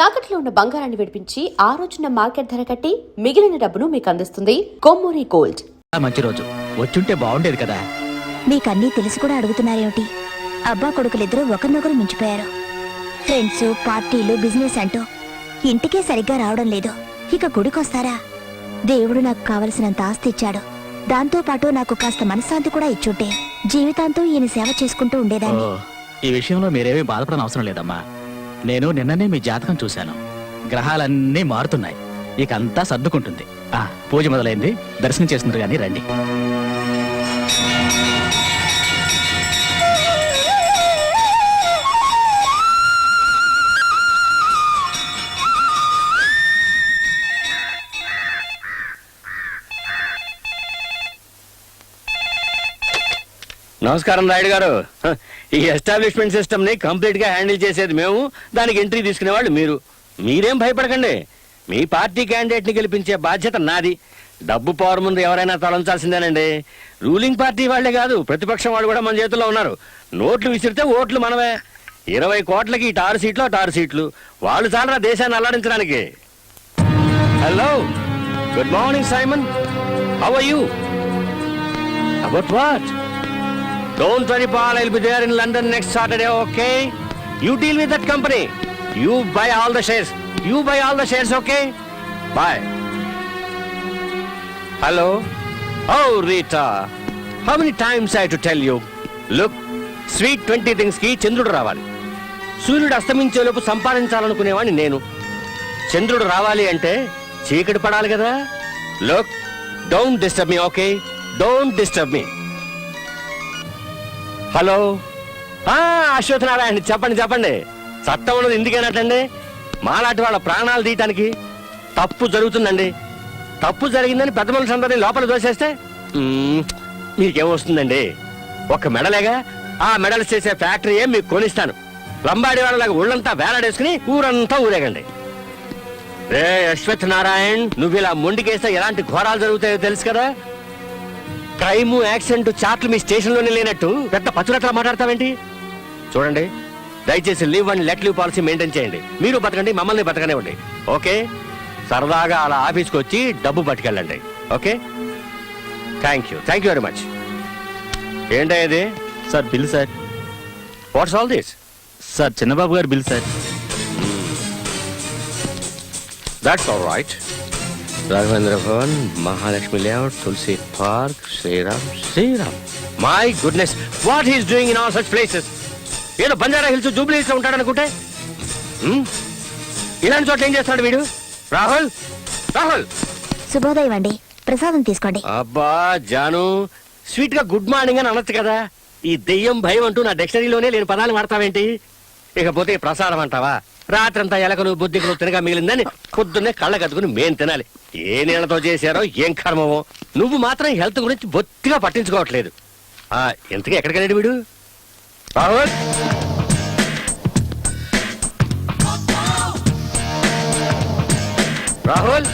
తాకట్లో ఉన్న బంగారాన్ని విడిపించి ఆ రోజున మార్కెట్ ధర కట్టి మిగిలిన డబ్బును మీకు అందిస్తుంది కొమ్మూరి గోల్డ్. మంచి రోజు వచ్చుంటే బాగుండేది కదా. మీకన్నీ తెలిసి కూడా అడుగుతున్నారేమిటి? అబ్బా కొడుకులిద్దరూ ఒకరినొకరు మించిపోయారు. ఫ్రెండ్స్, పార్టీలు, బిజినెస్ అంటూ ఇంటికే సరిగ్గా రావడం లేదు. ఇక గుడికొస్తారా? దేవుడు నాకు కావలసినంత ఆస్తి ఇచ్చాడు. దాంతో పాటు నాకు కాస్త మనశ్శాంతి కూడా ఇచ్చుంటే జీవితాంతం ఈయన సేవ చేసుకుంటూ ఉండేదాన్ని. ఈ విషయంలో మీరేమీ బాధపడని అవసరం లేదమ్మా. నేను నిన్ననే మీ జాతకం చూశాను. గ్రహాలన్నీ మారుతున్నాయి. ఇక అంతా సర్దుకుంటుంది. పూజ మొదలైంది, దర్శనం చేస్తున్నారు కానీ రండి. నమస్కారం రాయుడు గారు. ఈ ఎస్టాబ్లిష్మెంట్ సిస్టమ్ ని కంప్లీట్ గా హ్యాండిల్ చేసేది మేము, దానికి ఎంట్రీ తీసుకునేవాళ్ళు మీరు. మీరేం భయపడకండి. మీ పార్టీ క్యాండిడేట్ ని గెలిపించే బాధ్యత నాది. డబ్బు పవర్ ముందు ఎవరైనా తలంచాల్సిందేనండి. రూలింగ్ పార్టీ వాళ్లే కాదు, ప్రతిపక్షం వాళ్ళు కూడా మన చేతుల్లో ఉన్నారు. నోట్లు విసిరితే ఓట్లు మనమే. 20 కోట్లకి ఇటు 6 సీట్లు అటు 6 సీట్లు. వాళ్ళు చాలరా దేశాన్ని అల్లాడించడానికి. Hello, good morning Simon. How are you? About what? Don't worry, Paul. I'll be there in London next Saturday, okay? You deal with that company. You buy all the shares. You buy all the shares, okay? Bye. Hello? Oh, Rita. How many times I have to tell you? Look, sweet 20 things ki చంద్రుడు రావాలి. సూర్యుడు అస్తమించేలోపు సంపాదించాలనుకునేవాడిని నేను. చంద్రుడు రావాలి అంటే చీకటి పడాలి కదా. Look, don't disturb me, okay? Don't disturb me. Hello, Ashwath Narayana, చెప్పండి చెప్పండి. చట్టం ఉన్నది ఎందుకైనట్టండి? మాలాంటి వాళ్ళ ప్రాణాలు తీయటానికి. తప్పు జరుగుతుందండి. తప్పు జరిగిందని పెద్ద మనుషులందరినీ లోపల దోసేస్తే మీకేమొస్తుందండి? ఒక్క మెడలేగా, ఆ మెడలు చేసే ఫ్యాక్టరీ ఏం మీకు కొనిస్తాను. లంబాడి వాళ్ళలాగా ఊళ్ళంతా వేలాడేసుకుని ఊరంతా ఊరేగండి. రే అశ్వత్ నారాయణ్, నువ్వు ఇలా మొండికేస్తే ఎలాంటి ఘోరాలు జరుగుతాయో తెలుసు కదా. క్రైమ్, యాక్సిడెంట్ చాట్లు మీ స్టేషన్ లోనే లేనట్టు పెద్ద పచ్చురట్లా మాట్లాడతావేంటి? చూడండి, దయచేసి leave and let leave policy maintain చేయండి. మీరు బతకండి, మమ్మల్ని బతకనివ్వండి, ఓకే? సరదాగా అలా ఆఫీస్కి వచ్చి డబ్బు పట్టుకెళ్ళండి, okay? Thank you very much. ఏంటో ఇది? Sir bill sir. What's all this? Sir Chinnababu గారి bill sir. That's all right. Raghavendra Bhavan, Mahalakshmi Layout, Tulasi Park, Sriram. My goodness, what he's doing in all such places? ఏదో బంజారా హిల్స్, జూబ్లీ హిల్స్ లో ఉంటాడనుకుంటే ఇలాంటి చోట్ల ఏం చేస్తాడు వీడు? రాహుల్, శుభోదయం అండి, ప్రసాదం తీసుకోండి. అబ్బా జాను, స్వీట్ గా గుడ్ మార్నింగ్ అని అనొచ్చు కదా. ఈ దెయ్యం భయం అంటూ నా డిక్షనరీలోనే లేని పదాలు వాడతావేంటి? ఇకపోతే ప్రసాదం అంటావా? రాత్రంతా ఎలకలు బుద్ధికలు తినగా మిగిలిందని పొద్దున్నే కళ్ళ కట్టుకుని మేం తినాలి. ఏ నీళ్లతో చేశారో ఏం కర్మమో. నువ్వు మాత్రం హెల్త్ గురించి బొత్తిగా పట్టించుకోవట్లేదు. ఎంతగా ఎక్కడికెళ్ళాడు వీడు? రాహుల్, రాహుల్,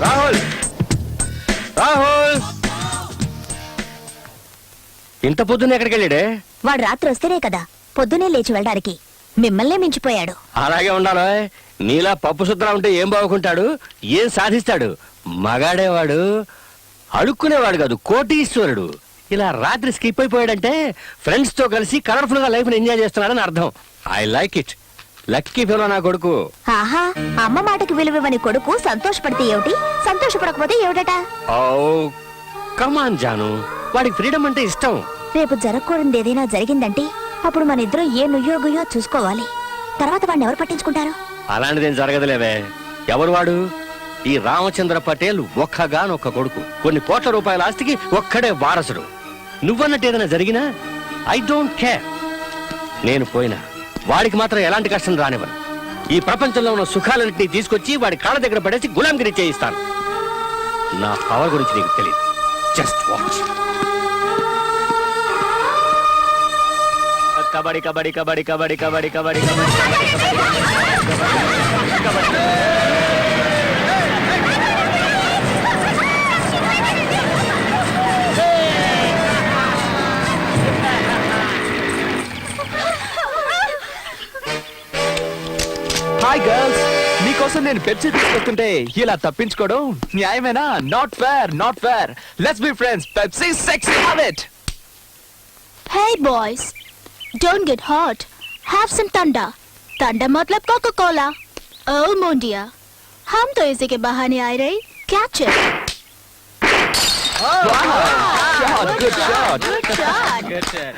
రాహుల్, రాహుల్, ఇంత పొద్దున్న ఎక్కడికి వెళ్ళాడే? వాడు రాత్రి వస్తేనే కదా పొద్దునే లేచి వెళ్ళడానికి. మిమ్మల్నే మించిపోయాడు. అలాగే ఉండాలో. నీలా పప్పు సుద్రా ఉంటే ఏం బాగుంటాడు, ఏం సాధిస్తాడు? మగాడేవాడు, అడుక్కునేవాడు కాదు, కోటీశ్వరుడు. ఇలా రాత్రి స్కిప్ అయిపోయాడంటే ఫ్రెండ్స్ తో కలిసి కలర్ఫుల్ గా లైఫ్ ని ఎంజాయ్ చేస్తున్నాడని అర్థం. I like it. Lucky fellow నా కొడుకు. ఆహా, అమ్మ మాటకి విలువని కొడుకు సంతోషపడితే ఏమిటి, సంతోషపడకపోతే ఏమిటట? ఓ కమాన్ జాను, వాడికి ఫ్రీడమ్ అంటే ఇష్టం. రేపు జరగకూడదు ఏదైనా జరిగిందంటే అప్పుడు మన ఇద్దరు ఏ నుయ్యోగుయో చూసుకోవాలి. తర్వాత వాడిని ఎవరు పట్టించుకుంటారు? అలాంటిదేం జరగదులేవే. ఎవరు వాడు? ఈ రామచంద్ర పటేల్ ఒక్కగానొక్క కొడుకు. కొన్ని కోట్ల రూపాయల ఆస్తికి ఒక్కడే వారసుడు. నువ్వన్నట్టు ఏదైనా జరిగినా ఐ డోంట్ కేర్. నేను పోయినా వాడికి మాత్రం ఎలాంటి కష్టం రానివ్వను. ఈ ప్రపంచంలో ఉన్న సుఖాలన్నింటినీ తీసుకొచ్చి వాడి కాళ్ళ దగ్గర పడేసి గులాంగిరి చేయిస్తాను. నా పవర్ గురించి నీకు తెలియదు. Just watch. Kabaddi kabaddi kabaddi kabaddi kabaddi kabaddi kabaddi. Hi girls, మీకోసం నేను పెప్సీ తీసుకొస్తుంటే ఇలా తప్పించుకోవడం న్యాయమేనా? Not fair, not fair. Let's be friends. Pepsi sexy, have it. Hey boys, don't get hot. Have some thunder. Thunder मतलब Coca-Cola. Oh Mondia, हम तो इसी के बहाने आए रहे. Catch it. Good shot. Good shot.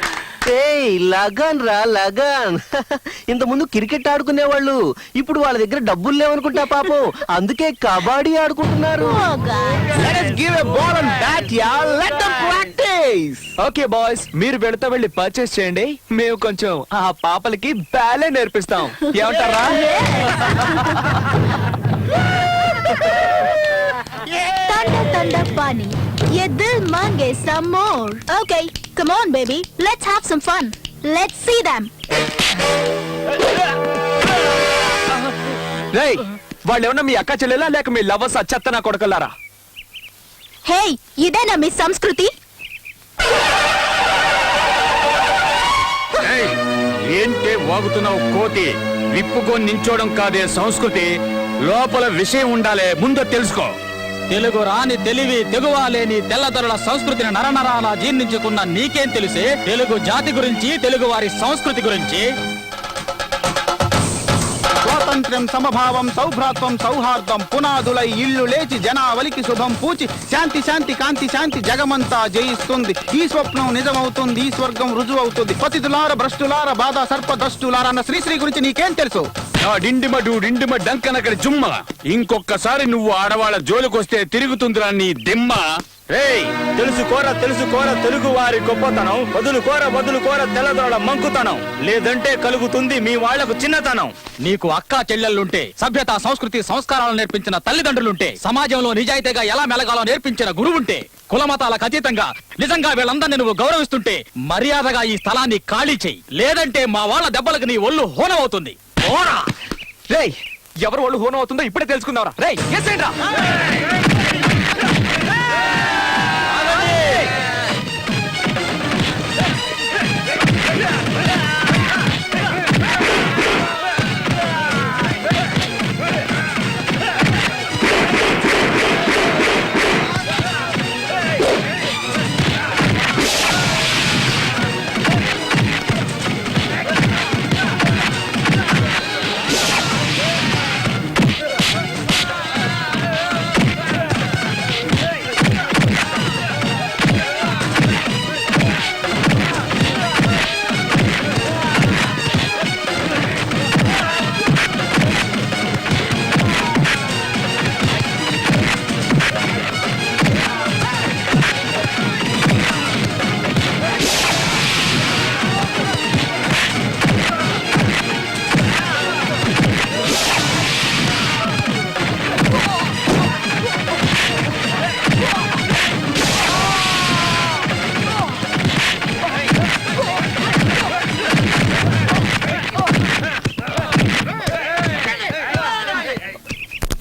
ఏయ్ లగన్ రా లగన్. ఇంత ముందు క్రికెట్ ఆడుకునేవాళ్ళు, ఇప్పుడు వాళ్ళ దగ్గర డబ్బులు లేవనుకుంటా పాపం, అందుకే కబడ్డీ ఆడుకుంటున్నారు. Oh guys. Let us give a ball and bat, yeah. Let them practice. Okay boys, మీరు వెళ్తా వెళ్ళి పర్చేస్ చేయండి. మేము కొంచెం ఆ పాపలకి బ్యాలే నేర్పిస్తాం. ఏమంటారా? Thunder, thunder, bunny. ये दिल मांगे some more. Okay, come on baby, let's have some fun. Let's see them. రేయ్, వాళ్ళు ఏమన్నా మీ అక్క చెల్లెలా లేక మీ లవర్స్ చెత్త నా కొడకల్లారా? Hey, ఇదేనా మీ సంస్కృతి? ఏయ్, ఏంటే వాగుతున్నావు కోతి? విప్పుకొని నించోడం కాదే సంస్కృతి, లోపల విషయం ఉండాలే, ముందు తెలుసుకో. తెలుగు రాని తెలివి తెగువాలేని తెల్లదొరల సంస్కృతిని నరనరాల జీర్ణించుకున్న నీకేం తెలిసే తెలుగు జాతి గురించి, తెలుగు వారి సంస్కృతి గురించి? స్వాతంత్ర్యం, సమభావం, సౌభ్రాత్వం, సౌహార్దం పునాదులై ఇల్లు లేచి జనావలికి శుభం పూచి శాంతి శాంతి కాంతి శాంతి జగమంతా జయిస్తుంది. ఈ స్వప్నం నిజమవుతుంది, ఈ స్వర్గం రుజువవుతుంది. పతితులార భ్రష్టులార బాధ సర్పదష్టులార అన్న శ్రీశ్రీ గురించి నీకేం తెలుసు? నా డిండిమడు డిండిమ డంకనక్కడ జుమ్మ, ఇంకొక్కసారి నువ్వు ఆడవాళ్ళ జోలికొస్తే తిరుగుతుందిరా నీ దిమ్మ. రేయ్, తెలుసుకోరా తెలుగు వారి గొప్పతనం, వదులుకోర తెల్లదొరల మంకుతనం, లేదంటే కలుగుతుంది మీ వాళ్లకు చిన్నతనం. నీకు అక్కా చెల్లెళ్ళుంటే, సభ్యత సంస్కృతి సంస్కారాలు నేర్పించిన తల్లిదండ్రులుంటే, సమాజంలో నిజాయితీగా ఎలా మెలగాలో నేర్పించిన గురువుంటే, కులమతాలకు అతీతంగా నిజంగా వీళ్ళందరినీ నువ్వు గౌరవిస్తుంటే మర్యాదగా ఈ స్థలాన్ని ఖాళీ చెయ్యి, లేదంటే మా వాళ్ళ దెబ్బలకు నీ ఒళ్ళు హోనమవుతుంది. రేయ్, ఎవరు వాళ్ళు హోనం అవుతుందో ఇప్పుడే తెలుసుకుందాంరా. రేయ్, ఎస్సేంట్రా.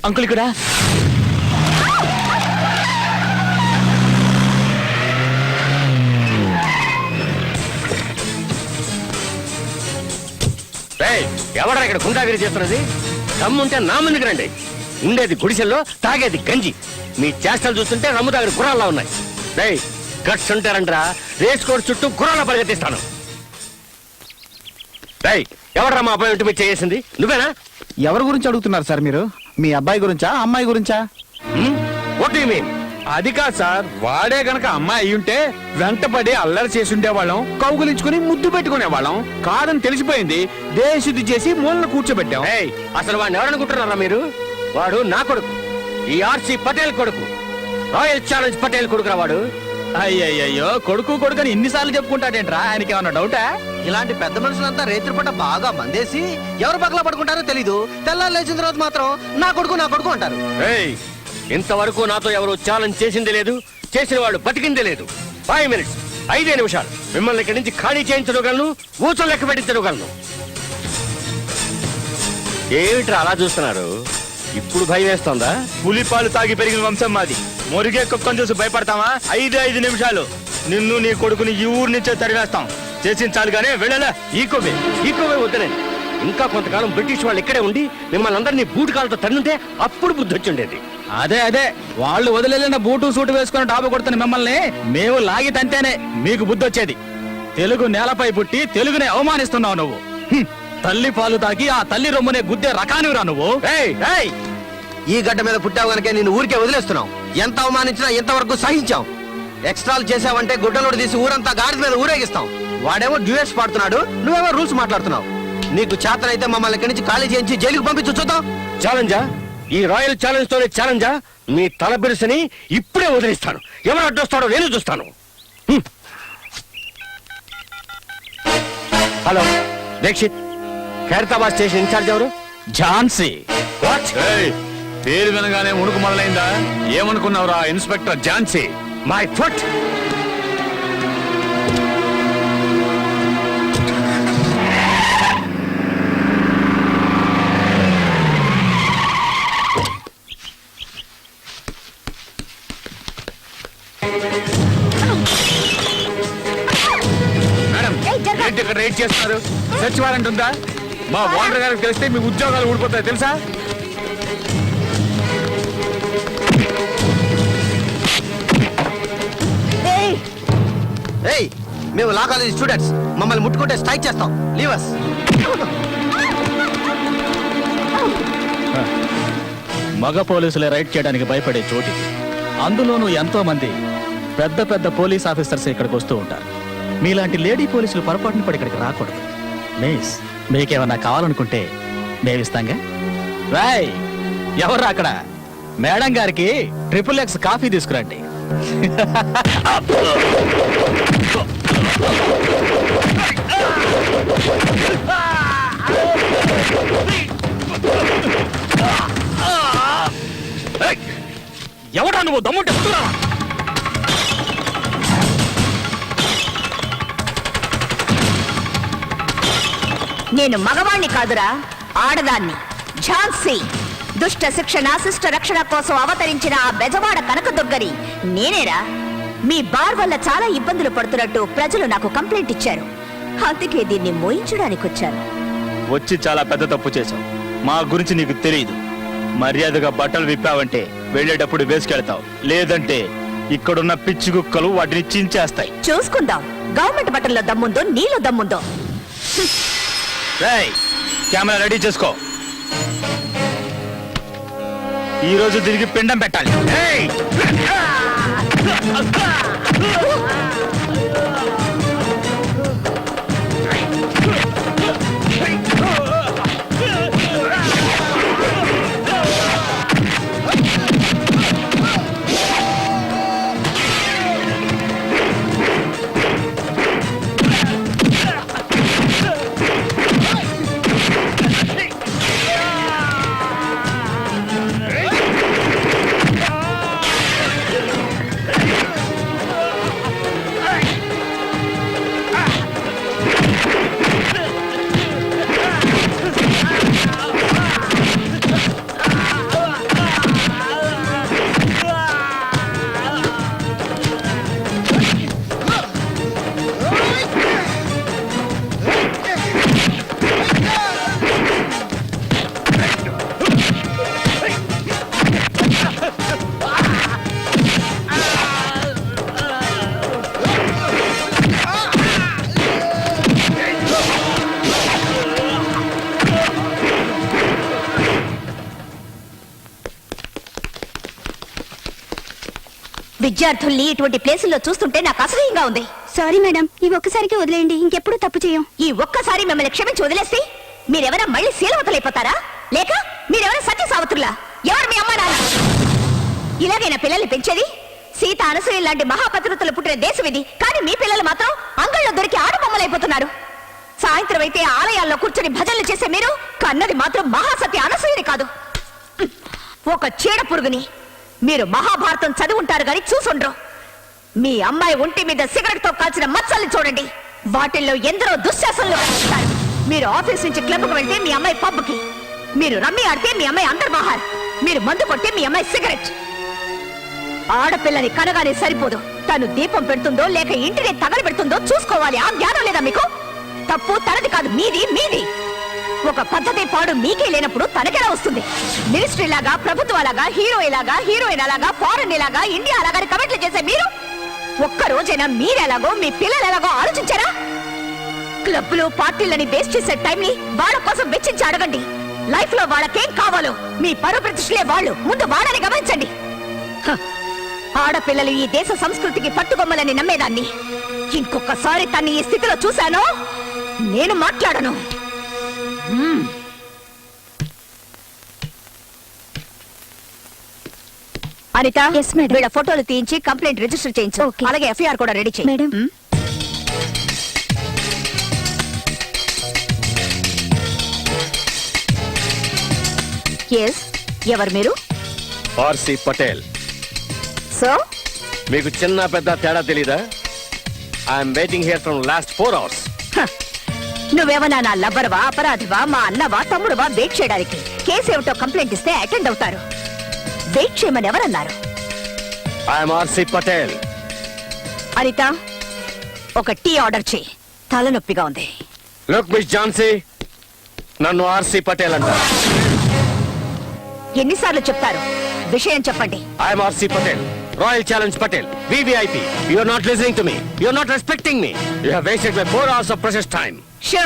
అంకుల్ ఇక్కడ. ఎవడరా ఇక్కడ గుండాగిరి చేస్తున్నది? దమ్ముంటే నా ముందుకు రండి. ఉండేది గుడిసెల్లో, తాగేది గంజి. మీ చేష్టలు చూస్తుంటే రమ్ము తాగిన గుర్రాల్లా ఉన్నాయి. రేయ్, గట్స్ ఉంటారంటరా, రేస్ కోర్స్ చుట్టూ గుర్రాల పరిగెత్తిస్తాను. రేయ్, ఎవడరా మా అబ్బాయి ఇంటి మీద చేసింది? నువ్వేనా? ఎవరి గురించి అడుగుతున్నారు సార్ మీరు? మీ అబ్బాయి గురించా, అమ్మాయి గురించా? What do you mean? అది కాదు సార్, వాడే గనక అమ్మాయి అయ్యుంటే వెంటపడి అల్లరి చేసి ఉండేవాళ్ళం, కౌగులించుకుని ముద్దు పెట్టుకునేవాళ్ళం. కాదని తెలిసిపోయింది, దేశశుద్ధి చేసి మూలన కూర్చోబెట్టాం. ఏయ్, అసలు వాడిని ఎవరనుకుంటున్నారా మీరు? వాడు నా కొడుకు, ఈ ఆర్సి పటేల్ కొడుకు, రాయల్ ఛాలెంజ్ పటేల్ కొడుకురా వాడు. అయ్యయ్యో, కొడుకు కొడుకుని ఇన్నిసార్లు చెప్పుకుంటాడేంట్రా? ఆయనకి ఏమన్నా డౌటా? ఇలాంటి పెద్ద మనుషులంతా రేత్రి పూట బాగా మందేసి ఎవరు పగల పడుకుంటారో తెలీదు, తెల్లారు లేచిన తర్వాత మాత్రం నా కొడుకు అంటారు. ఏయ్, ఇంతవరకు నాతో ఎవరు ఛాలెంజ్ చేసింది లేదు, చేసిన వాడు బతికిందే లేదు. 5 minutes, 5 నిమిషాలు మిమ్మల్ని ఇక్కడి నుంచి ఖాళీ చేయించగలను, ఊచలు లెక్క పెట్టించగలను. ఏమిట్రా అలా చూస్తున్నారు? ఇప్పుడు భయం వేస్తోందా? పులిపాలు తాగి పెరిగిన వంశం మాది. మురిగే కుక్కను చూసి భయపడతామా? 5 నిమిషాలు నిన్ను నీ కొడుకుని ఈ ఊరు నుంచే తరివేస్తాం. చేసించాలి కానీ వెళ్ళలే. ఈకోవే వద్దనే ఇంకా కొంతకాలం బ్రిటిష్ వాళ్ళు ఇక్కడే ఉండి మిమ్మల్ని అందరినీ బూటు కాలతో తన్నుంటే అప్పుడు బుద్ధి వచ్చిండేది. అదే వాళ్ళు వదిలేసిన బూటు సూటు వేసుకుని డాబు కొడుతున్న మిమ్మల్ని మేము లాగి తంటేనే మీకు బుద్ధి వచ్చేది. తెలుగు నేలపై పుట్టి తెలుగునే అవమానిస్తున్నావు నువ్వు. తల్లి పాలు తాగి ఆ తల్లి రొమ్మునే గుద్దే రకానివిరా నువ్వు. ఏయ్, ఈ గడ్డ మీద పుట్టావు గనకే నిన్ను ఊరికే వదిలేస్తున్నావు. ఎంత అవమానించినా ఎంతవరకు సహించాం. ఎక్స్ట్రాలు చేసావంటే గుడ్డలోడు తీసి ఊరంతా గాడి మీద ఊరేగిస్తాం. వాడేమో డ్యూయట్స్ పాడుతున్నాడు, నువ్వేమో రూల్స్ మాట్లాడుతున్నావు. నీకు చేతనైతే మమ్మల్ని ఇక్కడి నుంచి ఖాళీ చేయించి జైలుకు పంపించు చూద్దాం. ఛాలెంజా? ఈ రాయల్ ఛాలెంజ్ తోనే ఛాలెంజా? మీ తల బిరుసని ఇప్పుడే వదిలిస్తాను. ఎవరు అడ్డొస్తాడో నేను చూస్తాను. Hello Dikshit, Khairatabad station in charge ఎవరు? ఝాన్సీ. పేరు వినగానే ఉణుకు మొదలైందా? ఏమనుకున్నావురా inspector Jhansi? My foot. Madam, ఏంటి ఇక్కడ రైడ్ చేస్తున్నారు? సెర్చ్ వారెంట్ ఉందా? మా ఓనర్ గారికి తెలిస్తే మీ ఉద్యోగాలు ఊడిపోతాయి తెలుసా? ఏయ్, మేము లా కాలేజ్ స్టూడెంట్స్. మమ్మల్ని ముట్టుకుంటే స్ట్రైక్ చేస్తాం. Leave us. మగ పోలీసులే రైడ్ చేయడానికి భయపడే చోటు ఇది. అందులోనూ ఎంతో మంది పెద్ద పెద్ద పోలీస్ ఆఫీసర్స్ ఇక్కడికి వస్తూ ఉంటారు. మీలాంటి లేడీ పోలీసులు పొరపాటున కూడా ఇక్కడికి రాకూడదు. మిస్, మీకేమన్నా కావాలనుకుంటే మేమిస్తాంగా. రాయ్, ఎవరు అక్కడ? మేడం గారికి XXX కాఫీ తీసుకురండి. ఎవడా నువ్వు? దమ్ముంటే ఎత్తురా. నేను మగవాణ్ణి కాదురా, ఆడదాన్ని. ఝాన్సీ. దుష్ట శిక్షణ శిష్ట రక్షణ కోసం అవతరించిన ఆ బెజవాడ కనకదుర్గని నేనేరా. మీ బార్ వల్ల చాలా ఇబ్బందులు పడుతున్నట్టు ప్రజలు నాకు కంప్లైంట్ ఇచ్చారు. అందుకే దీన్ని మోయించడానికి వచ్చాను. వచ్చి చాలా పెద్ద తప్పు చేశావు. మా గురించి నీకు తెలియదు. మర్యాదగా బట్టలు విప్పావంటే వెళ్ళేటప్పుడు వేసుకెళ్తావు, లేదంటే ఇక్కడున్న పిచ్చి కుక్కలు వాటిని చించేస్తాయి. చూసుకుందాం గవర్నమెంట్ బట్టల్లో దమ్ముందో నీలో దమ్ముందో. రేయ్, కెమెరా రెడీ చేసుకో. ఈ రోజు తిరిగి పిండం పెట్టాలి. ఏయ్! విద్యార్థుల్ని ఇటువంటి ప్లేసుల్లో చూస్తుంటే నాకు అసహ్యంగా ఉంది. సారీ మేడం, ఈ ఒక్కసారికి వదిలేయండి, ఇంకెప్పుడు తప్పు చేయం. ఈ ఒక్కసారి మిమ్మల్ని క్షమించి వదిలేస్తే మీరెవరా మళ్ళీ శీలవతలైపోతారా? లేక మీరెవరా సత్య సావతుల్లా? ఎవరు మీ అమ్మా నాన్న? ఇలాగైనా పిల్లల్ని పెంచేది? సీత అనసూయ లాంటి మహాపతివ్రతలు పుట్టిన దేశం ఇది. కానీ మీ పిల్లలు మాత్రం అంగళ్ళలో దొరికి ఆడబొమ్మలైపోతున్నారు. సాయంత్రం అయితే ఆలయాల్లో కూర్చొని భజనలు చేసే మీరు కన్నది మాత్రం మహాసత్య అనసూయని కాదు, ఒక చీడ పురుగుని. మీరు మహాభారతం చదివుంటారు గాని చూసుండ్రు. మీ అమ్మాయి ఒంటి మీద సిగరెట్ తో కాల్చిన మచ్చల్ని చూడండి. వాటిల్లో ఎందరో దుశ్శాసనలు కనిపిస్తారు. మీరు ఆఫీస్ నుంచి క్లబ్కు వెళ్తే మీ అమ్మాయి పబ్కి, మీరు రమ్మి ఆడితే మీ అమ్మాయి అంతర్మహార్, మీరు మందు కొట్టే మీ అమ్మాయి సిగరెట్. ఆడపిల్లని కనగానే సరిపోదు, తను దీపం పెడుతుందో లేక ఇంటిని తగలబెడుతుందో చూసుకోవాలి. ఆ జ్ఞానం లేదా మీకు? తప్పు తనది కాదు, మీది మీది. ఒక పద్ధతి పాడు మీకే లేనప్పుడు తనకెలా వస్తుంది? మినిస్ట్రీ లాగా, ప్రభుత్వం లాగా, హీరోయిన్ లాగా, ఫారెన్ లాగా, ఇండియా లాగా కమెంట్లు చేసే మీరు ఒక్క రోజైనా మీరెలాగో మీ పిల్లలు ఎలాగో ఆలోచించారా? క్లబ్లు పార్టీలని వేస్ట్ చేసే టైంని వాళ్ళ కోసం వెచ్చించి అడగండి. లైఫ్ లో వాళ్ళకేం కావాలో మీ పరు ప్రతిష్టలే వాళ్ళు. ముందు వాళ్ళని గమనించండి. హ, ఆడపిల్లలు ఈ దేశ సంస్కృతికి పట్టుకొమ్మలని నమ్మేదాన్ని. ఇంకొకసారి తన్ని ఈ స్థితిలో చూశానో నేను మాట్లాడను. అనిత, వీళ్ళ ఫోటోలు తీయించి కంప్లైంట్ రిజిస్టర్ చేయించు. అలాగే ఎఫ్ఐఆర్ కూడా రెడీ చేయి. మేడం. ఎవరు మీరు? ఆర్సి పటేల్. సో మీకు చిన్న పెద్ద తేడా తెలీదా? I'm waiting here from last 4 hours. నువ్వేమన్నా నా లబ్బర్వా, అపరాధివా, మా అన్నవా, తమ్ముడువా? వెయిట్ చేయడానికి కేసు ఏమిటో కంప్లైంట్ ఇస్తే అటెండ్ అవుతారు. వెయిట్ చేయమని ఎవరన్నారు? I'm RC Patel. అనిత, ఒక టీ ఆర్డర్ చేయి. తలనొప్పిగా ఉంది. లుక్ మిస్ ఝాన్సీ, నన్ను ఆర్సి పటేల్ అంటారు. ఎన్నిసార్లు చెప్తారు? విషయం చెప్పండి. I'm RC Patel, royal challenge Patel, VVIP. You are not listening to me. You are not respecting me. You have wasted my 4 hours of precious time. Show,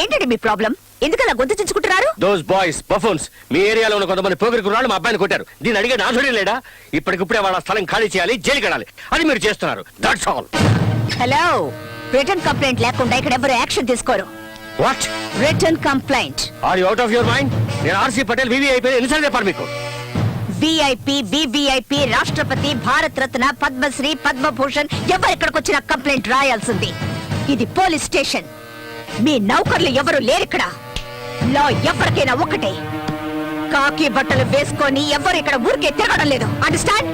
ఏంటండి మీ ప్రాబ్లం? ఎందుకలా గొంతు చించుకుంటున్నారు? Those boys, buffoons, మీ ఏరియాలో ఉన్న కొంతమంది పోగిరి కుర్రాళ్ళు మా అబ్బాయిని కొట్టారు. దీన్ని అడిగే నాథుడే లేడా? ఇప్పటికిప్పుడే వాళ్ళ స్థలం ఖాళీ చేయాలి, జైలుకి వెళ్ళాలి. అది మీరు చేస్తున్నారు. That's all. Hello, return complaint లేకుండా ఇక్కడ ఎవరు యాక్షన్ తీసుకోరు. What? Return complaint. Are you out of your mind? నేను ఆర్సి పటేల్, VVIP ఎన్నిసార్లు చెప్పాను మీకు? VIP, BVIP, రాష్ట్రపతి, భారత రత్న, పద్మశ్రీ, పద్మభూషణ్ ఎవరు ఇక్కడికి వచ్చిన కంప్లైంట్ రాయాల్సింది. ఇది పోలీస్ స్టేషన్. మీ నౌకర్లు ఎవరు లేరిక్కడ. లా ఎవరికైనా ఒకటే. కాకి బట్టలు వేసుకొని ఎవరు ఇక్కడ ఊరికే తిరగడం లేదు. Understand?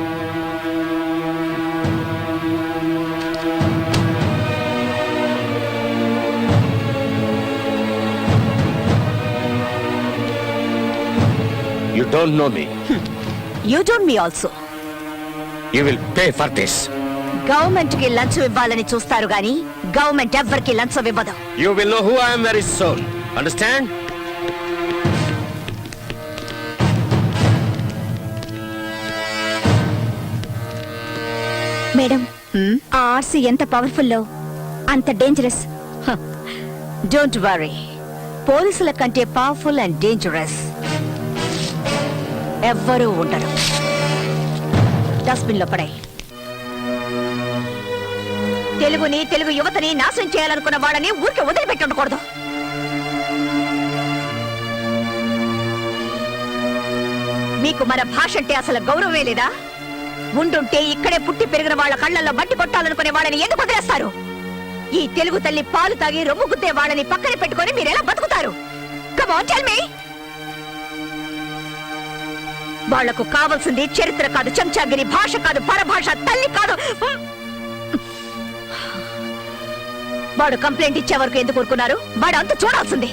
You don't know me. You don't me also. You will pay for this. Government కి లంచం ఇవ్వాలని చూస్తారు గాని గవర్నమెంట్ ఎవ్వరికి లంచం ఇవ్వదు. You will know who I am very soon. Understand? Madam, ఆ ఆర్సీ ఎంత పవర్ఫుల్లో అంత డేంజరస్. డోంట్ వరీ, పోలీసుల కంటే పవర్ఫుల్ అండ్ డేంజరస్ ఎవ్వరూ ఉండరు. డస్ట్బిన్ లో పడాయి. తెలుగుని, తెలుగు యువతని నాశనం చేయాలనుకున్న వాళ్ళని ఊరికి వదిలిపెట్టి ఉండకూడదు. మీకు మన భాష అంటే అసలు గౌరవమే లేదా? ఉండుంటే ఇక్కడే పుట్టి పెరిగిన వాళ్ళ కళ్ళల్లో బట్టి కొట్టాలనుకునే వాళ్ళని ఎందుకు వదిలేస్తారు? ఈ తెలుగు తల్లి పాలు తాగి రొమ్ము గుద్దే వాళ్ళని పక్కన పెట్టుకొని మీరెలా బతుకుతారు? Come on tell me. వాళ్లకు కావాల్సింది చరిత్ర కాదు, చెంచాగిరి, భాష కాదు, పరభాష, తల్లి కాదు. వాడు కంప్లైంట్ ఇచ్చే వరకు ఎందుకు ఊరుకున్నారు? వాడు అంత చూడాల్సింది.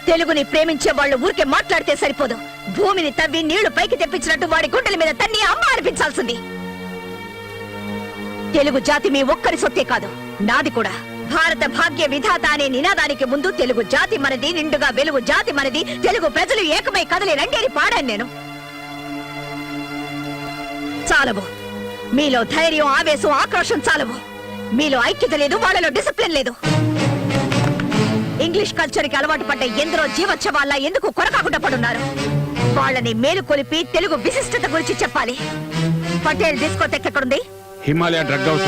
తెలుగుని ప్రేమించే వాళ్ళు ఊరికే మాట్లాడితే సరిపోదు. భూమిని తవ్వి నీళ్లు పైకి తెప్పించినట్టు వాడి గుండెల మీద తన్ని అమ్మ అనిపించాల్సింది. తెలుగు జాతి మీ ఒక్కరి సొత్తే కాదు, నాది కూడా. భారత భాగ్య విధాత అనే నినాదానికి ముందు తెలుగు జాతి మనది, నిండుగా వెలుగు జాతి మనది, తెలుగు ప్రజలు ఏకమై కదిలి రండి అని పాడాను నేను. చాలవు. మీలో ధైర్యం, ఆవేశం, ఆక్రోశం చాలవు. మీలో ఐక్యత లేదు, వాళ్ళలో డిసిప్లిన్ లేదు. ఇంగ్లీష్ కల్చర్ కి అలవాటు పడ్డ ఎందరో జీవోత్సవాల్లా ఎందుకు కొరకాకుండా పడున్నారు? వాళ్ళని మేలుకొలిపి తెలుగు విశిష్టత గురించి చెప్పాలి. పటేల్ డిస్కోటెక్ ఎక్కడుంది? Himalaya drug house.